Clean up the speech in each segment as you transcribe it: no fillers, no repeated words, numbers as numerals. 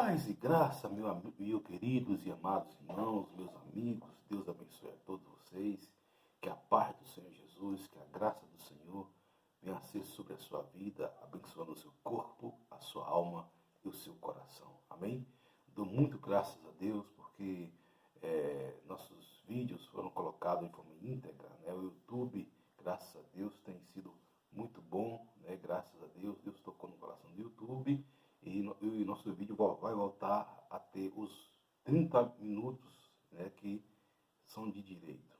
Paz e graça, meu queridos e amados irmãos, meus amigos, Deus abençoe a todos vocês, que a paz do Senhor Jesus, que a graça do Senhor venha a ser sobre a sua vida, abençoando o seu corpo, a sua alma e o seu coração. Amém? Dou muito graças a Deus porque nossos vídeos foram colocados em forma íntegra, né? O YouTube, graças a Deus, tem sido muito bom, né? Graças a Deus, Deus tocou no coração do YouTube. E nosso vídeo vai voltar a ter os 30 minutos, né, que são de direito.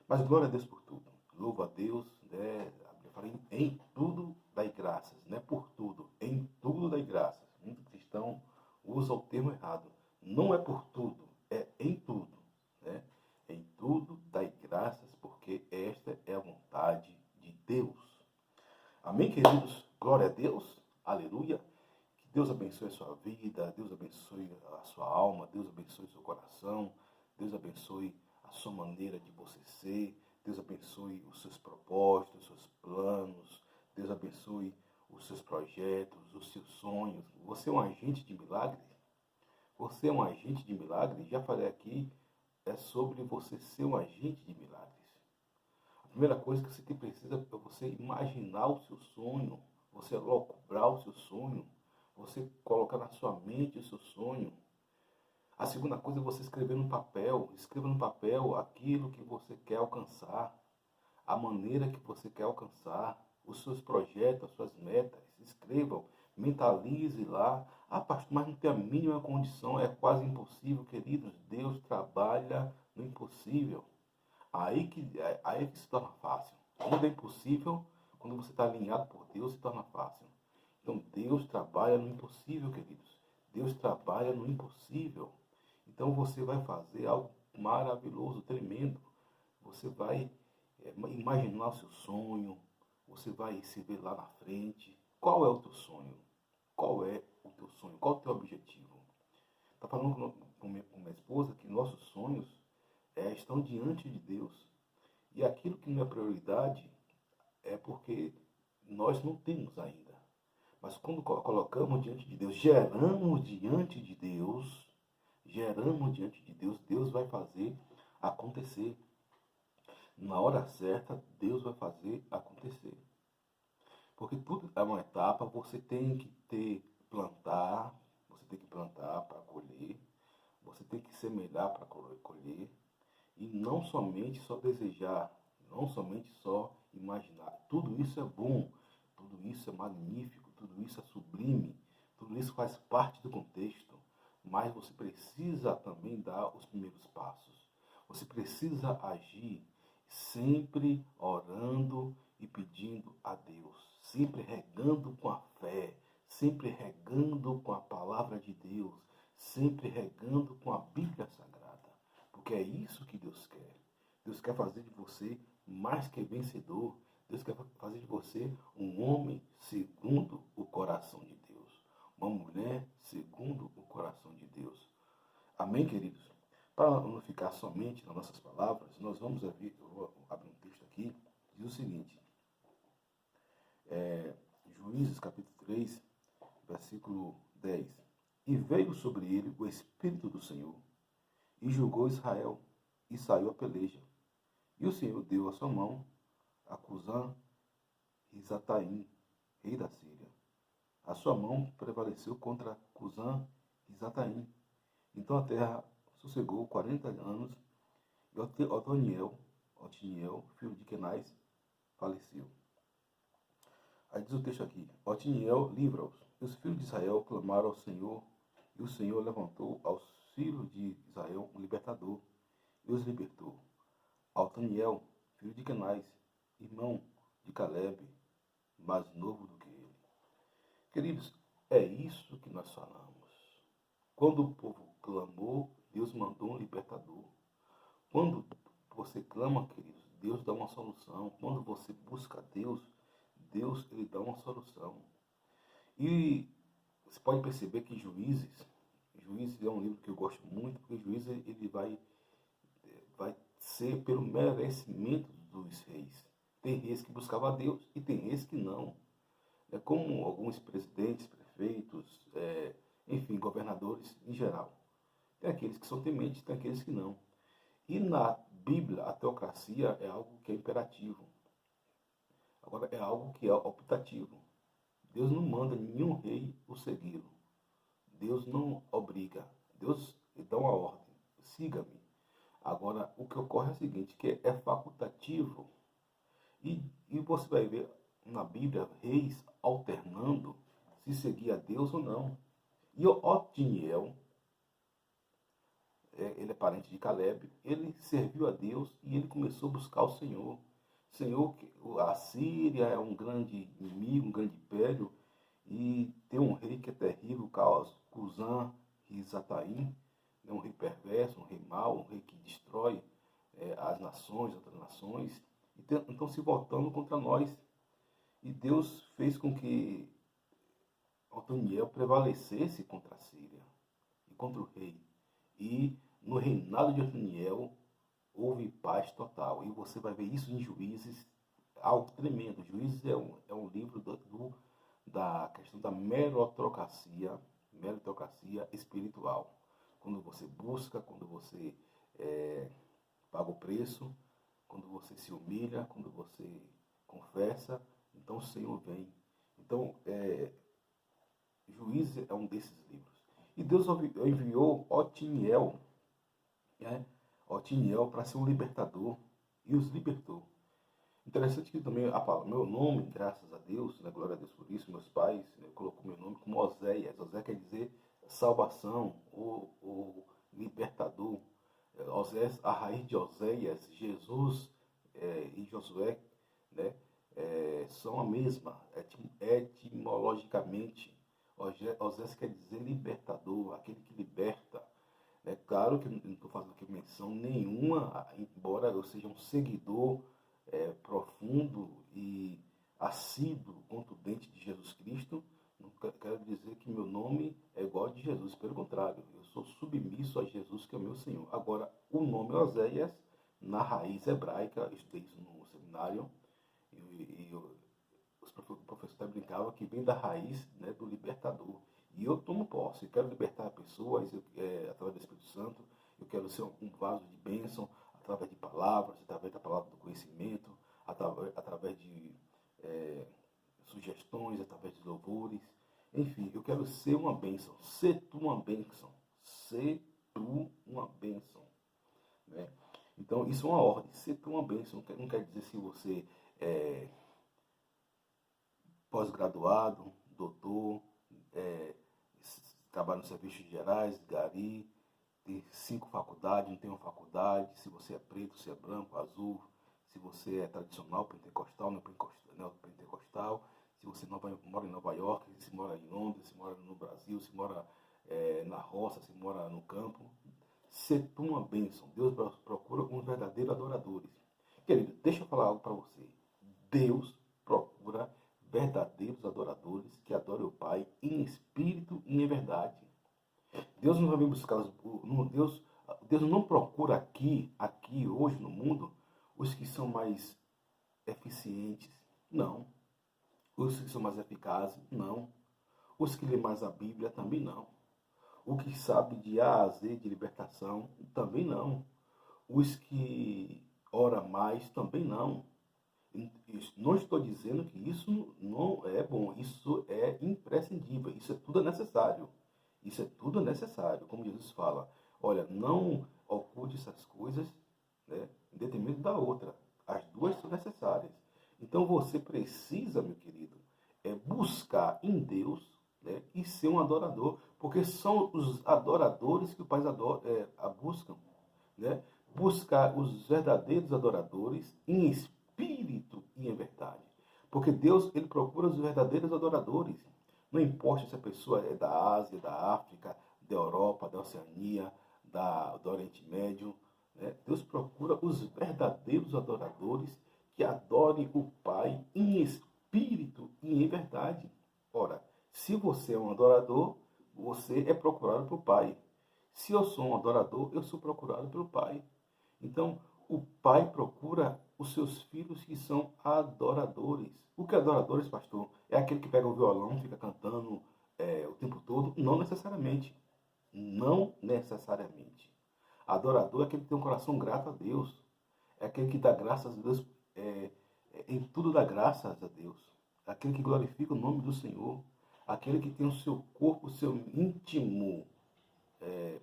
Mas glória a Deus por tudo. Louva a Deus, né? Eu falei em tudo dai graças, não é por tudo, em tudo dai graças. Muito cristão usa o termo errado. Não é por tudo, é em tudo, né? Em tudo dai graças, porque esta é a vontade de Deus. Amém, queridos? Glória a Deus. Aleluia. Deus abençoe a sua vida, Deus abençoe a sua alma, Deus abençoe o seu coração, Deus abençoe a sua maneira de você ser, Deus abençoe os seus propósitos, os seus planos, Deus abençoe os seus projetos, os seus sonhos. Você é um agente de milagre? Você é um agente de milagre? Já falei aqui, é sobre você ser um agente de milagres. A primeira coisa que você precisa é você imaginar o seu sonho, você locubrar o seu sonho, você colocar na sua mente o seu sonho. A segunda coisa é você escrever no papel. Escreva no papel aquilo que você quer alcançar, a maneira que você quer alcançar, os seus projetos, as suas metas. Escrevam, mentalize lá. Ah, pastor, mas não tem a mínima condição, é quase impossível, queridos. Deus trabalha no impossível. Aí que se torna fácil. Quando é impossível, quando você está alinhado por Deus, se torna fácil. Então, Deus trabalha no impossível, queridos. Deus trabalha no impossível. Então, você vai fazer algo maravilhoso, tremendo. Você vai imaginar o seu sonho. Você vai se ver lá na frente. Qual é o teu sonho? Qual é o teu sonho? Qual é o teu objetivo? Está falando com minha esposa que nossos sonhos estão diante de Deus. E aquilo que não é prioridade é porque nós não temos ainda. Mas quando colocamos diante de Deus, geramos diante de Deus, Deus vai fazer acontecer. Na hora certa, Deus vai fazer acontecer. Porque tudo é uma etapa, você tem que plantar para colher, você tem que semear para colher, e não somente só desejar, não somente só imaginar. Tudo isso é bom, tudo isso é magnífico, tudo isso é sublime, tudo isso faz parte do contexto, mas você precisa também dar os primeiros passos. Você precisa agir sempre orando e pedindo a Deus, sempre regando com a fé, sempre regando com a palavra de Deus, sempre regando com a Bíblia Sagrada. Porque é isso que Deus quer. Deus quer fazer de você mais que vencedor. Deus quer fazer de você um homem segundo o coração de Deus. Uma mulher segundo o coração de Deus. Amém, queridos? Para não ficar somente nas nossas palavras, nós vamos abrir, eu vou abrir um texto aqui, diz o seguinte. Juízes capítulo 3, versículo 10. E veio sobre ele o Espírito do Senhor, e julgou Israel, e saiu a peleja. E o Senhor deu a sua mão a Cusã-Risataim, rei da Síria. A sua mão prevaleceu contra Cusã-Risataim. Então a terra sossegou 40 anos, e Otiniel, filho de Kenaz, faleceu. Aí diz o texto aqui, Otiniel livra-os. E os filhos de Israel clamaram ao Senhor, e o Senhor levantou aos filhos de Israel um libertador, e os libertou. Otiniel, filho de Kenaz, irmão de Caleb, mais novo do que ele. Queridos, é isso que nós falamos. Quando o povo clamou, Deus mandou um libertador. Quando você clama, queridos, Deus dá uma solução. Quando você busca Deus, Deus ele dá uma solução. E você pode perceber que Juízes é um livro que eu gosto muito, porque Juízes ele vai ser pelo merecimento dos reis. Tem reis que buscavam a Deus e tem reis que não. É como alguns presidentes, prefeitos, enfim, governadores em geral. Tem aqueles que são tementes, tem aqueles que não. E na Bíblia, a teocracia é algo que é imperativo. Agora, é algo que é optativo. Deus não manda nenhum rei o segui-lo. Deus não obriga. Deus dá uma ordem. Siga-me. Agora, o que ocorre é o seguinte, que é facultativo. E você vai ver na Bíblia reis alternando se seguir a Deus ou não. E Otiniel, ele é parente de Caleb, ele serviu a Deus e ele começou a buscar o Senhor. Senhor, a Síria é um grande inimigo, um grande império, e tem um rei que é terrível, Cusã Risataim, é um rei perverso, um rei mau, um rei que destrói as nações, outras nações, e estão se voltando contra nós. E Deus fez com que Otoniel prevalecesse contra a Síria e contra o rei. E no reinado de Otoniel houve paz total. E você vai ver isso em Juízes, algo tremendo. Juízes é um livro da questão da meritocracia espiritual. Quando você busca, quando você paga o preço, quando você se humilha, quando você confessa, então o Senhor vem. Então, Juízes é um desses livros. E Deus enviou Otiniel, Otiniel para ser um libertador, e os libertou. Interessante que também meu nome, graças a Deus, né, glória a Deus por isso, meus pais, né, colocou meu nome como Oséias. Oséias quer dizer salvação, ou libertador. Oséias, a raiz de Oséias, Jesus e Josué, né, são a mesma, etimologicamente. Oséias quer dizer libertador, aquele que liberta. É claro que não estou fazendo aqui menção nenhuma, embora eu seja um seguidor profundo e assíduo, contundente de Jesus Cristo, não quero dizer que meu nome é igual ao de Jesus, pelo contrário, eu sou submisso a Jesus, que é meu Senhor. Agora, o nome Oséias, na raiz hebraica, eu estudei isso no seminário, os professores até brincavam que vem da raiz, né, do libertador. E eu tomo posse, eu quero libertar pessoas através do Espírito Santo, eu quero ser um vaso de bênção, através de palavras, através da palavra do conhecimento, através de sugestões, através de louvores. Enfim, eu quero ser uma bênção. Ser tu uma bênção. Ser tu uma bênção. Né? Então, isso é uma ordem. Ser tu uma bênção. Não quer dizer se você é pós-graduado, doutor, trabalha nos serviços gerais, gari, tem 5 faculdades, não tem uma faculdade, se você é preto, se é branco, azul, se você é tradicional, pentecostal, neopentecostal, se você mora em Nova York, se mora em Londres, se mora no Brasil, se mora na roça, se mora no campo. Ser uma bênção. Deus procura uns verdadeiros adoradores. Querido, deixa eu falar algo para você. Deus procura verdadeiros adoradores que adorem o Pai em espírito e em verdade. Deus não vai vir buscar Deus não procura aqui hoje no mundo os que são mais eficientes, não. Os que são mais eficazes, não. Os que lêem mais a Bíblia, também não. O que sabe de A a Z de libertação, também não. Os que ora mais, também não. Não estou dizendo que isso não é bom, isso é imprescindível, isso é tudo necessário. Isso é tudo necessário, como Jesus fala. Olha, não oculte essas coisas, né, em detrimento da outra. As duas são necessárias. Então você precisa, meu querido, buscar em Deus, né, e ser um adorador, porque são os adoradores que o Pai buscam. Né? Buscar os verdadeiros adoradores em espírito e em verdade. Porque Deus, ele procura os verdadeiros adoradores. Não importa se a pessoa é da Ásia, da África, da Europa, da Oceania, do Oriente Médio. Né? Deus procura os verdadeiros adoradores que adorem o Pai em espírito e em verdade. Ora, se você é um adorador, você é procurado pelo Pai. Se eu sou um adorador, eu sou procurado pelo Pai. Então, o Pai procura os seus filhos que são adoradores. O que é adoradores, pastor? É aquele que pega o violão, fica cantando o tempo todo? Não necessariamente. Não necessariamente. Adorador é aquele que tem um coração grato a Deus. É aquele que dá graças a Deus, em tudo dá graças a Deus. É aquele que glorifica o nome do Senhor. Aquele que tem o seu corpo, o seu íntimo,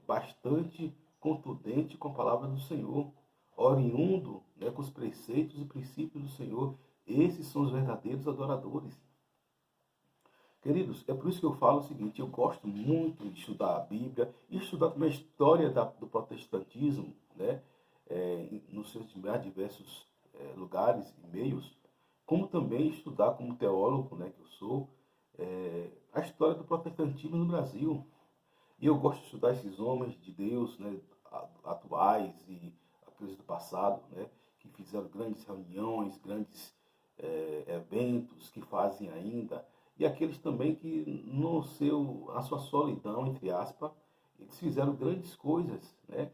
bastante contundente com a palavra do Senhor. Oriundo, né, com os preceitos e princípios do Senhor. Esses são os verdadeiros adoradores. Queridos, é por isso que eu falo o seguinte, eu gosto muito de estudar a Bíblia e estudar também a história do protestantismo, né, nos seus mais diversos lugares e meios, como também estudar como teólogo, né, que eu sou, a história do protestantismo no Brasil. E eu gosto de estudar esses homens de Deus, né, atuais e aqueles do passado, né, que fizeram grandes reuniões, grandes eventos, que fazem ainda, e aqueles também que, na sua solidão, entre aspas, eles fizeram grandes coisas, né?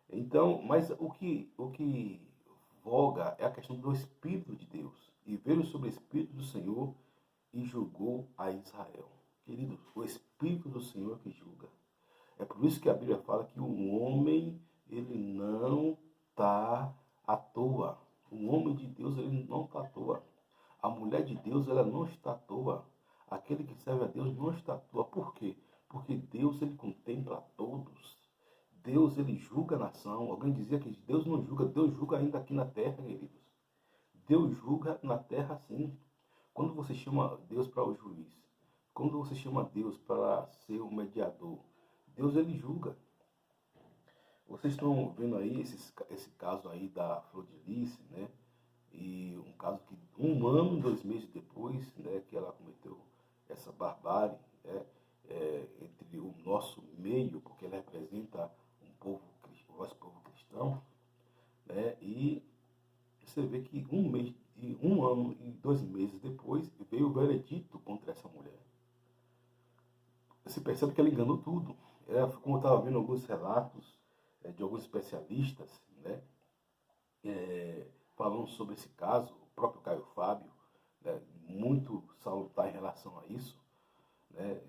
Então, mas o que voga é a questão do Espírito de Deus. E veio sobre o Espírito do Senhor e julgou a Israel. Queridos, o Espírito do Senhor é que julga. É por isso que a Bíblia fala que o homem, ele não está à toa. O homem de Deus, ele não está à toa. A mulher de Deus, ela não está à toa. Aquele que serve a Deus não está à toa. Por quê? Porque Deus, ele contempla a todos. Deus, ele julga a nação. Alguém dizia que Deus não julga, Deus julga ainda aqui na terra, queridos. Deus julga na terra, sim. Quando você chama Deus para o juiz, quando você chama Deus para ser o mediador, Deus, ele julga. Vocês estão vendo aí esse caso aí da Flor de Lis, né? E um caso que 1 ano e 2 meses depois, né, que ela cometeu essa barbárie, né, entre o nosso meio, porque ela representa o nosso povo cristão, né, e você vê que 1 ano e 2 meses depois veio o veredito contra essa mulher. Você percebe que ela enganou tudo. Como eu estava vendo alguns relatos de alguns especialistas, né, falando sobre esse caso, o próprio Caio Fábio, né, muito salutar em relação a isso, né,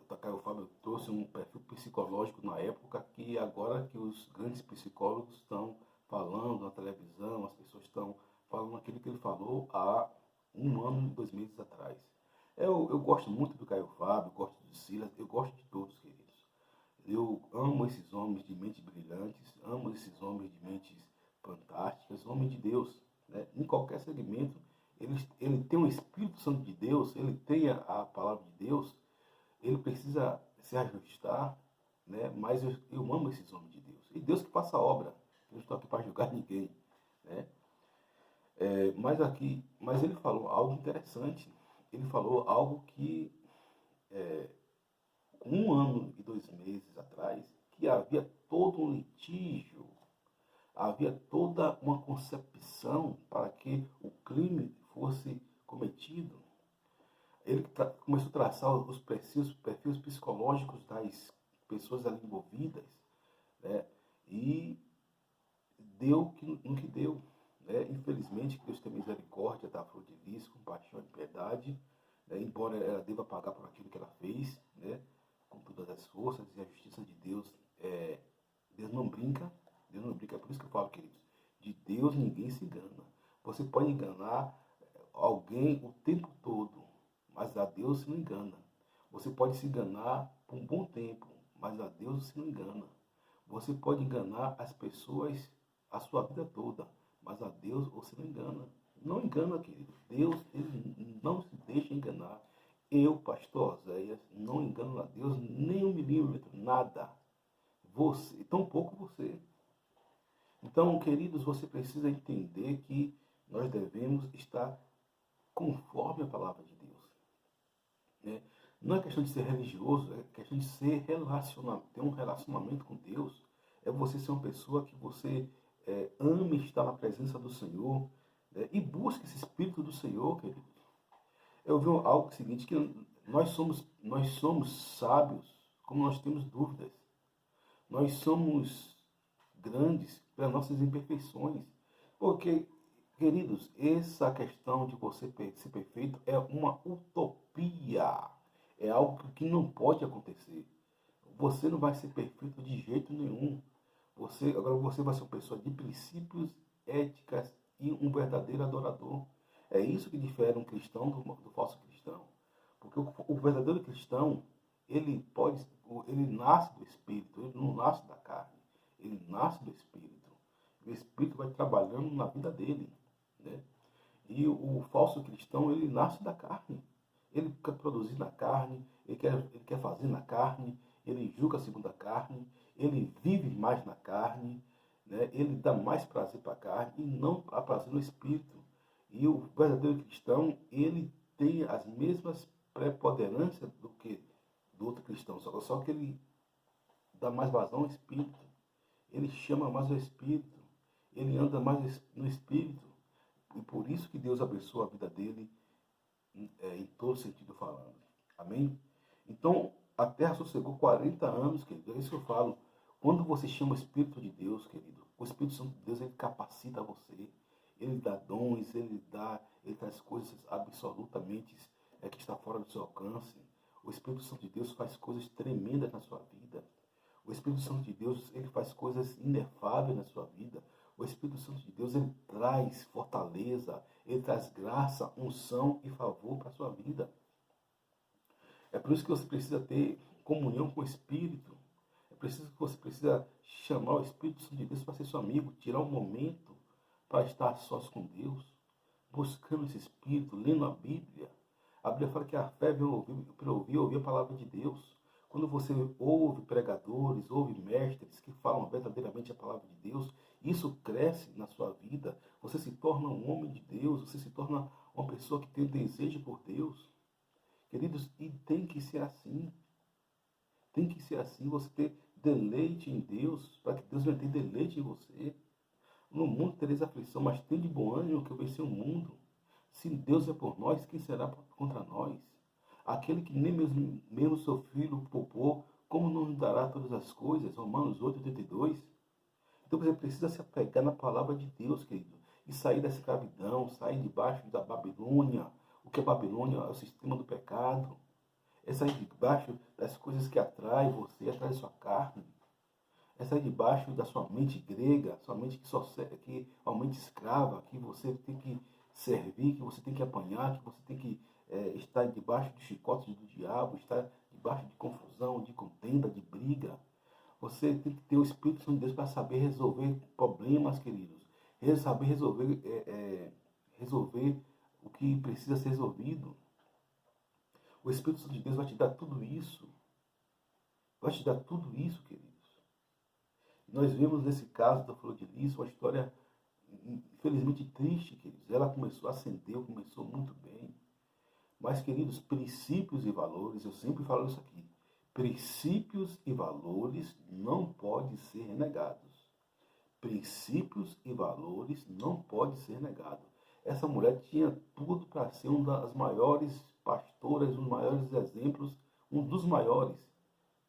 o Caio Fábio trouxe um perfil psicológico na época que agora que os grandes psicólogos estão falando na televisão, as pessoas estão falando aquilo que ele falou há 1 ano e 2 meses atrás. Eu gosto muito do Caio Fábio, gosto de Silas, eu gosto de todos, queridos. Eu amo esses homens de mentes brilhantes, amo esses homens de mentes fantásticas, homens de Deus. Né? Em qualquer segmento, ele tem o Espírito Santo de Deus, ele tem a palavra de Deus, ele precisa se ajustar, né? Mas eu amo esses homens de Deus. E Deus que faça a obra, eu não estou aqui para julgar ninguém. Né? Mas ele falou algo interessante, ele falou algo que 1 ano e 2 meses atrás, que havia todo um litígio, havia toda uma concepção para que o crime fosse cometido. Ele começou a traçar os perfis psicológicos das pessoas ali envolvidas, né? E deu no que deu. Né? Infelizmente, que Deus tem misericórdia da Flor de Lis, compaixão e piedade, né? Embora ela deva pagar por aquilo que ela fez, né? Com todas as forças, e a justiça de Deus, Deus não brinca, Deus não brinca. É por isso que eu falo, queridos, de Deus ninguém se engana. Você pode enganar alguém o tempo todo, mas a Deus se não engana. Você pode se enganar por um bom tempo, mas a Deus se não engana. Você pode enganar as pessoas a sua vida toda, mas a Deus você não engana. Não engana, querido. Deus, ele não se deixa enganar. Eu, pastor Oséias, não engano a Deus nem 1 milímetro, nada. Você, tampouco você. Então, queridos, você precisa entender que nós devemos estar conforme a palavra de Deus. Né? Não é questão de ser religioso, é questão de ser ter um relacionamento com Deus. É você ser uma pessoa que você ame estar na presença do Senhor, né? E busque esse Espírito do Senhor, querido. Eu vi algo seguinte, que nós somos sábios como nós temos dúvidas. Nós somos grandes pelas nossas imperfeições. Porque, queridos, essa questão de você ser perfeito é uma utopia. É algo que não pode acontecer. Você não vai ser perfeito de jeito nenhum. Agora você vai ser uma pessoa de princípios, éticas e um verdadeiro adorador. É isso que difere um cristão do falso cristão. Porque o verdadeiro cristão, ele nasce do Espírito, ele não nasce da carne. Ele nasce do Espírito. O Espírito vai trabalhando na vida dele, né? E o falso cristão, ele nasce da carne. Ele quer produzir na carne, ele quer fazer na carne, ele julga segundo a carne, ele vive mais na carne, né? Ele dá mais prazer para a carne e não a prazer no espírito. E o verdadeiro cristão, ele tem as mesmas preponderâncias do que do outro cristão, só que ele dá mais vazão ao espírito, ele chama mais o espírito, ele anda mais no espírito. E por isso que Deus abençoa a vida dele em todo sentido falando. Amém? Então, a terra sossegou 40 anos, querido. É isso que eu falo. Quando você chama o Espírito de Deus, querido, o Espírito Santo de Deus, ele capacita você. Ele dá dons, ele traz coisas absolutamente que está fora do seu alcance. O Espírito Santo de Deus faz coisas tremendas na sua vida. O Espírito Santo de Deus, ele faz coisas inefáveis na sua vida. O Espírito Santo de Deus, ele traz fortaleza, ele traz graça, unção e favor para a sua vida. É por isso que você precisa ter comunhão com o Espírito. É preciso que você precisa chamar o Espírito Santo de Deus para ser seu amigo, tirar um momento para estar sós com Deus, buscando esse Espírito, lendo a Bíblia. A Bíblia fala que a fé vem ouvir a palavra de Deus. Quando você ouve pregadores, ouve mestres que falam verdadeiramente a palavra de Deus, isso cresce na sua vida. Você se torna um homem de Deus, você se torna uma pessoa que tem desejo por Deus. Queridos, e tem que ser assim. Tem que ser assim, você ter deleite em Deus, para que Deus venha ter deleite em você. No mundo tereis aflição, mas tem de bom ânimo que eu venci o mundo. Se Deus é por nós, quem será contra nós? Aquele que nem mesmo seu filho poupou, como não nos dará todas as coisas? Romanos 8:82. Então você precisa se apegar na palavra de Deus, querido, e sair da escravidão, sair debaixo da Babilônia. O que é Babilônia? É o sistema do pecado. É sair debaixo das coisas que atraem você, atrai sua carne. É sair debaixo da sua mente grega, sua mente que é uma mente escrava, que você tem que servir, que você tem que apanhar, que você tem que estar debaixo de chicotes do diabo, estar debaixo de confusão, de contenda, de briga. Você tem que ter o Espírito Santo de Deus para saber resolver problemas, queridos. Saber resolver o que precisa ser resolvido. O Espírito Santo de Deus vai te dar tudo isso. Vai te dar tudo isso, queridos. Nós vemos nesse caso da Flor de Lis uma história, infelizmente, triste, queridos. Ela começou a ascender, começou muito bem. Mas, queridos, princípios e valores, eu sempre falo isso aqui. Princípios e valores não podem ser renegados. Princípios e valores não podem ser negados. Essa mulher tinha tudo para ser uma das maiores pastoras, um dos maiores exemplos, um dos maiores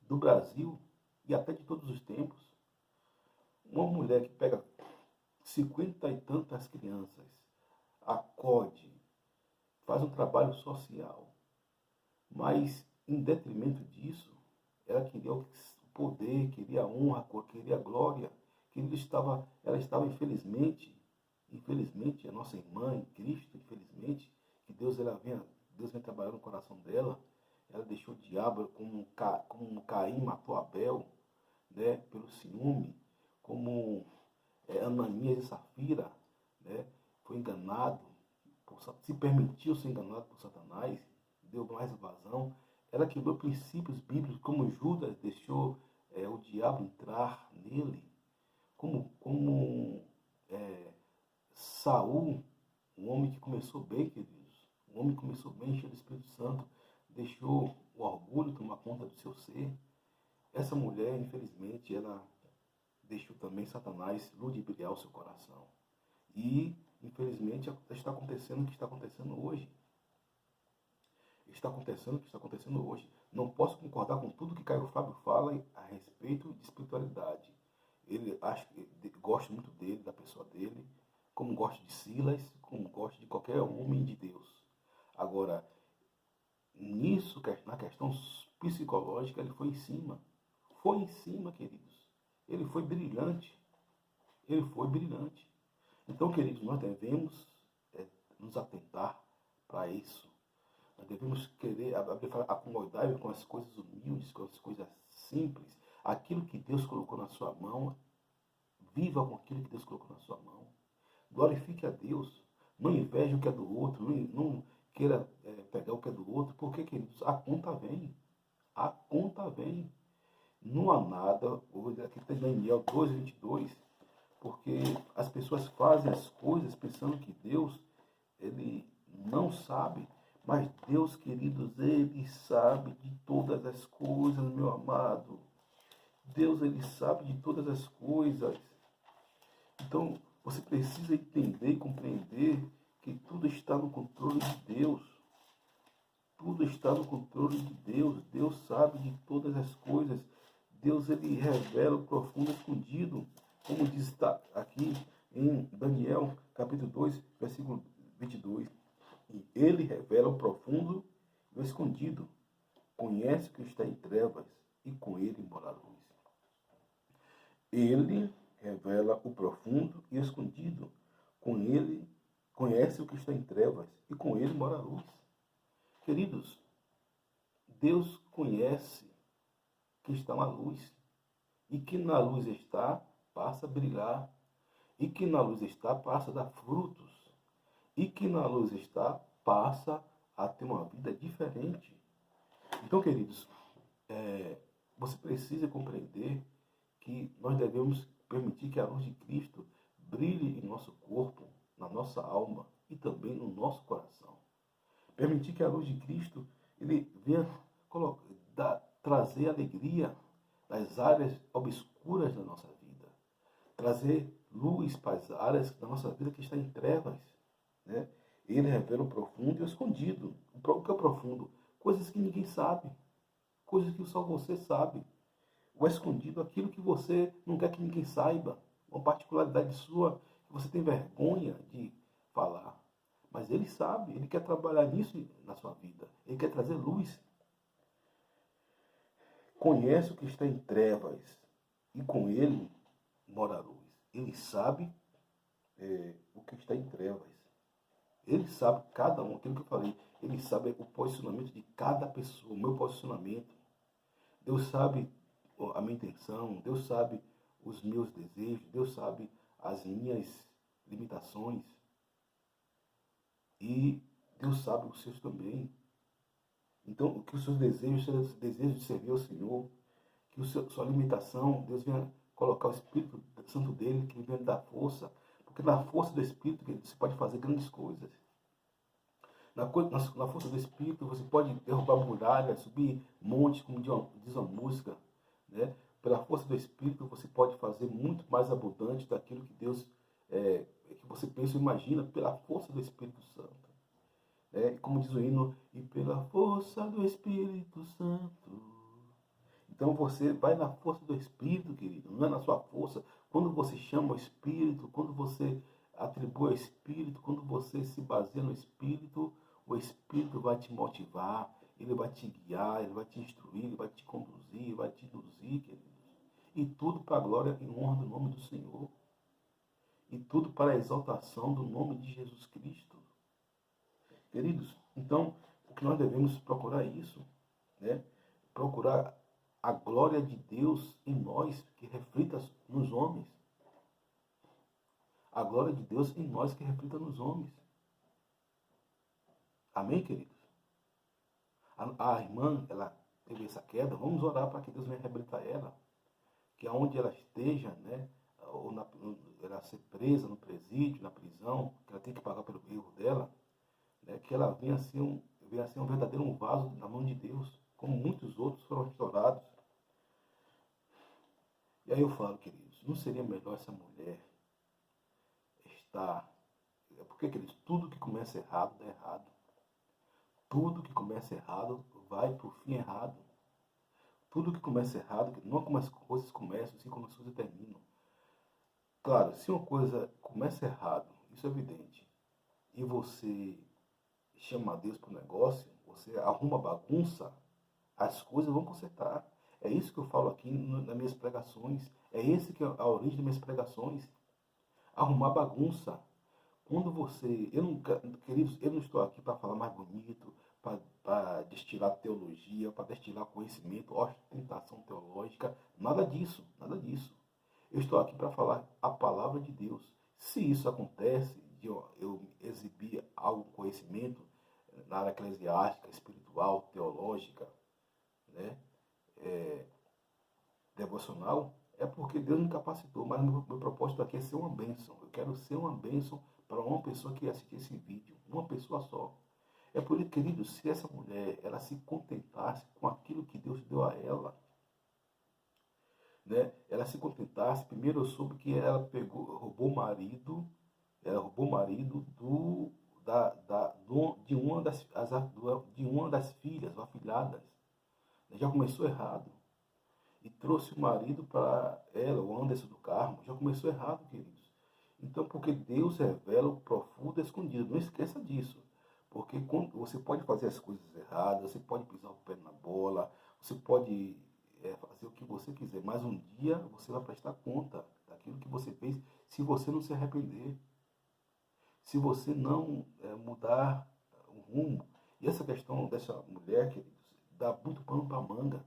do Brasil e até de todos os tempos. Uma mulher que pega 50 e tantas crianças, acode, faz um trabalho social, mas em detrimento disso, ela queria o poder, queria a honra, queria a glória, que ela estava infelizmente, a nossa irmã em Cristo, infelizmente, que Deus vem trabalhar no coração dela. Ela deixou o diabo como Caim matou Abel, né, pelo ciúme, como Ananias e Safira, né, foi enganado, se permitiu ser enganado por Satanás, deu mais vazão. Ela quebrou princípios bíblicos, como Judas deixou o diabo entrar nele, como Saul, um homem que começou bem, queridos, um homem que começou bem, cheio do Espírito Santo, deixou o orgulho tomar conta do seu ser. Essa mulher, infelizmente, ela deixou também Satanás ludibriar o seu coração. E, infelizmente, está acontecendo o que está acontecendo hoje. Está acontecendo o que está acontecendo hoje. Não posso concordar com tudo que Caio Fábio fala a respeito de espiritualidade. Gosto muito dele, da pessoa dele, como gosto de Silas, como gosto de qualquer homem de Deus. Agora, na questão psicológica, ele foi em cima. foi em cima, queridos. Ele foi brilhante. Ele foi brilhante. Então, queridos, nós devemos nos atentar para isso. Nós devemos querer acomodar com as coisas humildes, com as coisas simples. Aquilo que Deus colocou na sua mão, viva com aquilo que Deus colocou na sua mão. Glorifique a Deus. Não inveje o que é do outro. Não queira pegar o que é do outro. Porque, queridos, a conta vem. A conta vem. Não há nada. Aqui tem Daniel 2:22. Porque as pessoas fazem as coisas pensando que Deus, ele não sabe. Mas Deus, queridos, ele sabe de todas as coisas, meu amado. Deus, ele sabe de todas as coisas. Então, você precisa entender e compreender que tudo está no controle de Deus. Tudo está no controle de Deus. Deus sabe de todas as coisas. Deus, ele revela o profundo escondido. Como diz aqui em Daniel, capítulo 2, versículo 22. E ele revela o profundo e o escondido. Conhece o que está em trevas e com ele mora a luz. Ele revela o profundo e o escondido. Com ele conhece o que está em trevas e com ele mora a luz. Queridos, Deus conhece que está na luz. E que na luz está, passa a brilhar. E que na luz está, passa a dar frutos. E que na luz está, passa a ter uma vida diferente. Então, queridos, você precisa compreender que nós devemos permitir que a luz de Cristo brilhe em nosso corpo, na nossa alma e também no nosso coração. Permitir que a luz de Cristo ele venha trazer alegria nas áreas obscuras da nossa vida. Trazer luz para as áreas da nossa vida que está em trevas. Né? Ele revela o profundo e o escondido. O que é o profundo? Coisas que ninguém sabe. Coisas que só você sabe. O escondido, aquilo que você não quer que ninguém saiba. Uma particularidade sua que você tem vergonha de falar. Mas ele sabe, ele quer trabalhar nisso na sua vida. Ele quer trazer luz. Conhece o que está em trevas e com ele mora a luz. Ele sabe o que está em trevas. Ele sabe, cada um, aquilo que eu falei, ele sabe o posicionamento de cada pessoa, o meu posicionamento. Deus sabe a minha intenção, Deus sabe os meus desejos, Deus sabe as minhas limitações. E Deus sabe os seus também. Então, que os seus desejos sejam desejos de servir ao Senhor, que sua limitação, Deus venha colocar o Espírito Santo dele, que ele venha dar força, porque na força do Espírito você pode fazer grandes coisas. Na força do Espírito você pode derrubar muralhas, subir montes, como diz uma música. Né? Pela força do Espírito você pode fazer muito mais abundante daquilo que Deus, que você pensa ou imagina, pela força do Espírito Santo. Como diz o hino, e pela força do Espírito Santo. Então você vai na força do Espírito, querido, não é na sua força. Quando você chama o Espírito, quando você atribui ao Espírito, quando você se baseia no Espírito, o Espírito vai te motivar, ele vai te guiar, ele vai te instruir, ele vai te conduzir, ele vai te induzir, queridos. E tudo para a glória e honra do nome do Senhor. E tudo para a exaltação do nome de Jesus Cristo. Queridos, então, o que nós devemos procurar é isso, né? Procurar a glória de Deus em nós, que reflita nos homens. A glória de Deus em nós, que reflita nos homens. Amém, queridos? A irmã, ela teve essa queda, vamos orar para que Deus venha reabilitar ela. Que aonde ela esteja, né? Ou ela ser presa no presídio, na prisão, que ela tem que pagar pelo erro dela, que ela venha a ser um verdadeiro vaso na mão de Deus, como muitos outros foram restaurados. E aí eu falo, queridos, não seria melhor essa mulher estar... Porque, queridos, tudo que começa errado, dá errado. Tudo que começa errado, vai para o fim errado. Tudo que começa errado, não como as coisas começam, assim como as coisas terminam. Claro, se uma coisa começa errado, isso é evidente, e você chama a Deus para o negócio, você arruma bagunça, as coisas vão consertar. É isso que eu falo aqui nas minhas pregações. É esse que é a origem das minhas pregações. Arrumar bagunça. Quando você. Eu não, queridos, eu não estou aqui para falar mais bonito, para destilar teologia, para destilar conhecimento, ostentação teológica. Nada disso, nada disso. Eu estou aqui para falar a palavra de Deus. Se isso acontece, de eu exibir algum conhecimento na área eclesiástica, espiritual, teológica, né, devocional, é porque Deus me capacitou. Mas meu propósito aqui é ser uma bênção. Eu quero ser uma bênção para uma pessoa que assistir esse vídeo. Uma pessoa só. É por isso, querido, se essa mulher ela se contentasse com aquilo que Deus deu a ela, né? Ela se contentasse. Primeiro eu soube que ela roubou o marido, ela roubou o marido de uma das filhas, ou afilhadas. Já começou errado. E trouxe o marido para ela, o Anderson do Carmo. Já começou errado, queridos. Então, porque Deus revela o profundo e escondido. Não esqueça disso. Porque quando você pode fazer as coisas erradas, você pode pisar o pé na bola, você pode fazer o que você quiser, mas um dia você vai prestar conta daquilo que você fez se você não se arrepender, se você não mudar o rumo. E essa questão dessa mulher, queridos, dá muito pano para manga.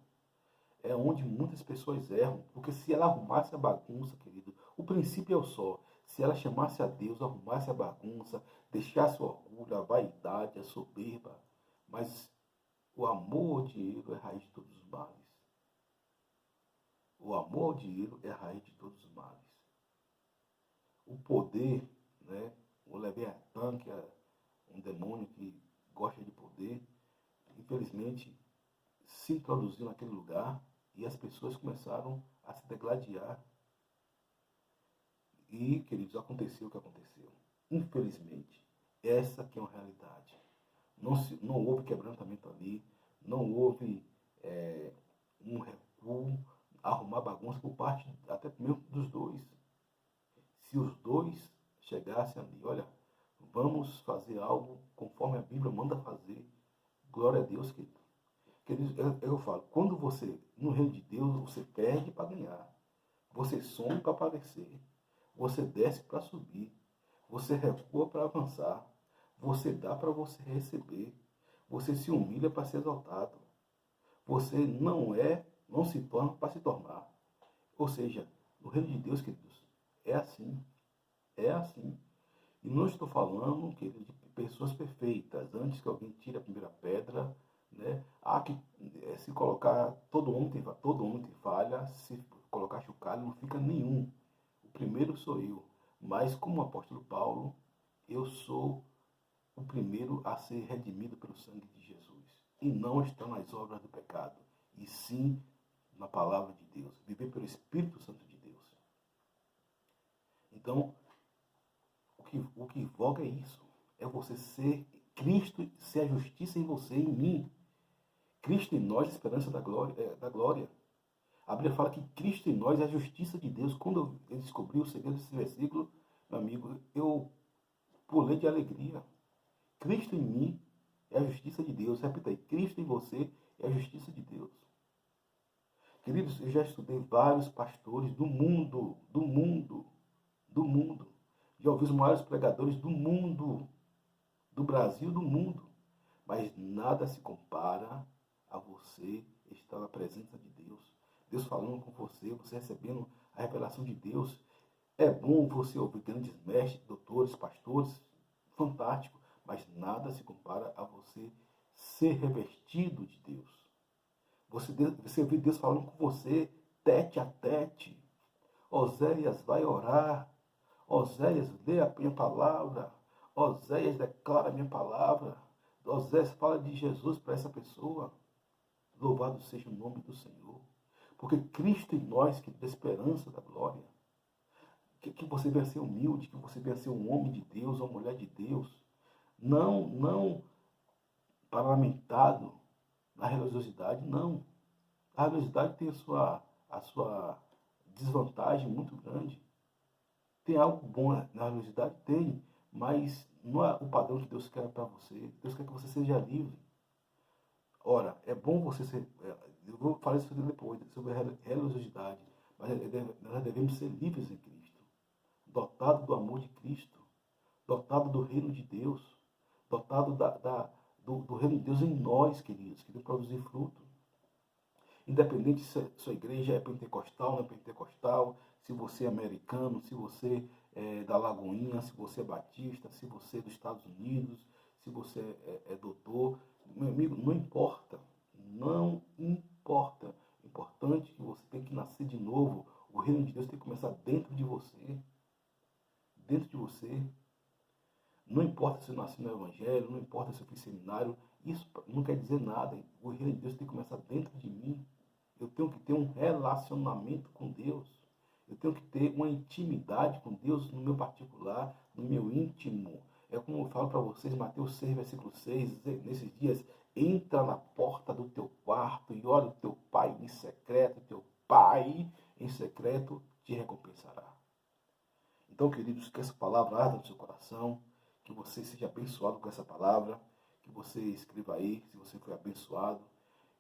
É onde muitas pessoas erram, porque se ela arrumasse a bagunça, querido, o princípio é o só. Se ela chamasse a Deus, arrumasse a bagunça, deixasse o orgulho, a vaidade, a soberba, mas o amor ao dinheiro é a raiz de todos os males. O amor ao dinheiro é a raiz de todos os males. O poder, né? O Leviatã, que é um demônio que gosta de poder, infelizmente se introduziu naquele lugar e as pessoas começaram a se degladiar. E, queridos, aconteceu o que aconteceu. Infelizmente, essa que é uma realidade. Não houve quebrantamento ali, não houve um recuo, arrumar bagunça por parte até mesmo dos dois. Se os dois chegassem ali, olha, vamos fazer algo conforme a Bíblia manda fazer, glória a Deus, querido. Queridos, eu falo, quando você, no reino de Deus, você perde para ganhar. Você some para aparecer. Você desce para subir. Você recua para avançar. Você dá para você receber. Você se humilha para ser exaltado. Você não se torna para se tornar. Ou seja, no reino de Deus, queridos, é assim. É assim. E não estou falando, queridos, de pessoas perfeitas. Antes que alguém tire a primeira pedra, né? Se colocar, todo homem tem falha. Se colocar chocalho, não fica nenhum. O primeiro sou eu. Mas como o apóstolo Paulo, eu sou o primeiro a ser redimido pelo sangue de Jesus. E não está nas obras do pecado, e sim na palavra de Deus. Viver pelo Espírito Santo de Deus. Então, o que invoca é isso. É você ser Cristo, ser a justiça em você e em mim. Cristo em nós, a esperança da glória. A Bíblia fala que Cristo em nós é a justiça de Deus. Quando eu descobri o segredo desse versículo, meu amigo, eu pulei de alegria. Cristo em mim é a justiça de Deus. Repita aí, Cristo em você é a justiça de Deus. Queridos, eu já estudei vários pastores do mundo. Já ouvi os maiores pregadores do mundo, do Brasil, do mundo. Mas nada se compara a você estar na presença de Deus. Deus falando com você, você recebendo a revelação de Deus. É bom você ouvir grandes mestres, doutores, pastores, fantástico, mas nada se compara a você ser revestido de Deus. Você ouvir Deus falando com você, tete a tete. Oséias vai orar. Oséias lê a minha palavra. Oséias declara a minha palavra. Oséias fala de Jesus para essa pessoa. Louvado seja o nome do Senhor. Porque Cristo em nós, que dá esperança da glória. Que você venha ser humilde, que você venha ser um homem de Deus, uma mulher de Deus. Não paramentado na religiosidade, não. A religiosidade tem a sua desvantagem muito grande. Tem algo bom na religiosidade? Tem, mas não é o padrão que Deus quer para você. Deus quer que você seja livre. Ora, é bom você Eu vou falar isso depois, sobre a religiosidade. Mas nós devemos ser livres em Cristo, dotados do amor de Cristo, dotados do reino de Deus, dotados do reino de Deus em nós, queridos, que deve produzir fruto. Independente se a sua igreja é pentecostal, não é pentecostal, se você é americano, se você é da Lagoinha, se você é batista, se você é dos Estados Unidos, se você é doutor, meu amigo, não importa. Não importa. O importante é que você tem que nascer de novo. O reino de Deus tem que começar dentro de você. Dentro de você. Não importa se eu nasci no Evangelho, não importa se eu fiz seminário, isso não quer dizer nada. O reino de Deus tem que começar dentro de mim. Eu tenho que ter um relacionamento com Deus. Eu tenho que ter uma intimidade com Deus no meu particular, no meu íntimo. É como eu falo para vocês, Mateus 6, versículo 6, nesses dias, entra na porta do teu quarto e ora o teu pai em secreto, teu pai em secreto te recompensará. Então, queridos, que essa palavra arda no seu coração, que você seja abençoado com essa palavra, que você escreva aí, se você foi abençoado,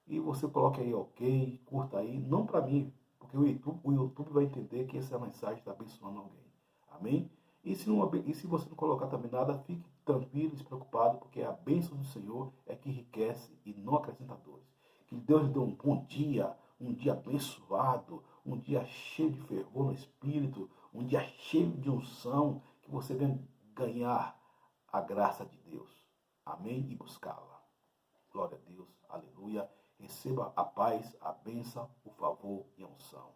e você coloque aí ok, curta aí, não para mim, porque o YouTube vai entender que essa mensagem está abençoando alguém. Amém? E se você não colocar também nada, fique tranquilo, despreocupado, porque a bênção do Senhor é que enriquece e não acrescenta dores. Que Deus lhe dê um bom dia, um dia abençoado, um dia cheio de fervor no Espírito, um dia cheio de unção, que você venha ganhar a graça de Deus. Amém? E buscá-la. Glória a Deus. Aleluia. Receba a paz, a bênção, o favor e a unção.